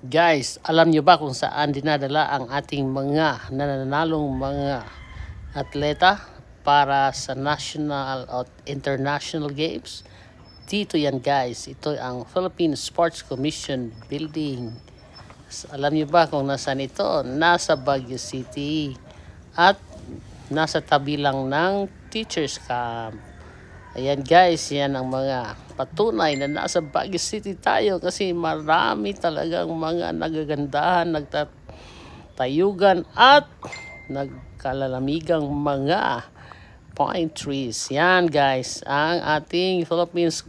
Guys, alam nyo ba kung saan dinadala ang ating mga nananalong mga atleta para sa national at international games? Dito yan guys, ito ang Philippine Sports Commission Building. Alam nyo ba kung nasaan ito? Nasa Baguio City at nasa tabi lang ng Teachers Camp. Ayan guys, yan ang mga patunay na nasa Baguio City tayo kasi marami talagang mga nagagandahan, nagtatayugan at nagkalalamigang mga pine trees. Yan guys, ang ating Philippines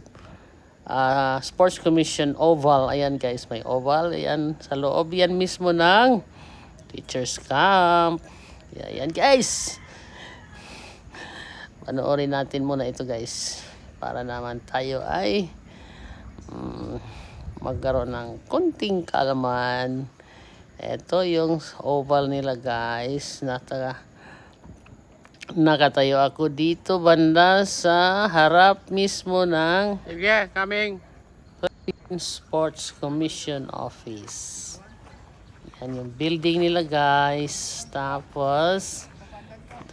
Sports Commission Oval. Ayan guys, may oval. Ayan, sa loob yan mismo ng Teachers Camp. Ayan guys. Panoorin natin muna ito guys para naman tayo ay magkaroon ng konting kaalaman. Ito yung oval nila guys. Nakatayo ako dito banda sa harap mismo ng Coming. Sports Commission Office. Yan yung building nila guys. Tapos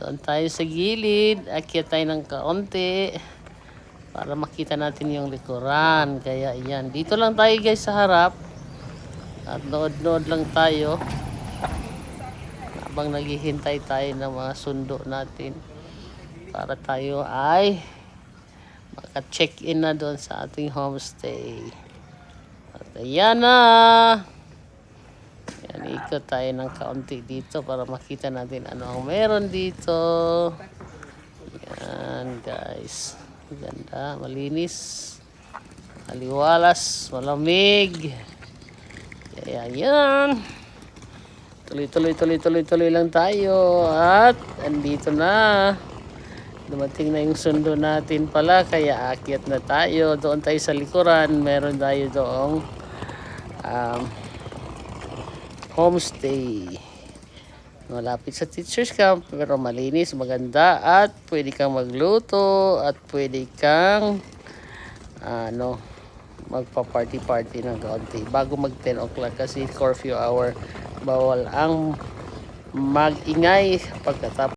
doon tayo sa gilid, akyat tayo ng kaunti para makita natin yung likuran. Kaya yan, dito lang tayo guys sa harap at nood-nood lang tayo habang naghihintay tayo ng mga sundo natin para tayo ay maka-check-in na doon sa ating homestay. At ayan na! Yan, ikot tayo ng kaunti dito para makita natin ano ang meron dito. Yan guys, ganda, malinis, maliwalas, malamig. Kaya yan, tuloy lang tayo at andito na. Dumating na yung sundo natin pala, kaya akyat na tayo. Doon tayo sa likuran, meron tayo doong homestay malapit sa Teachers Camp, pero malinis, maganda at pwede kang magluto at pwede kang magpa-party ng kaunti bago mag 10 o'clock kasi curfew hour, bawal ang mag-ingay pagkatapos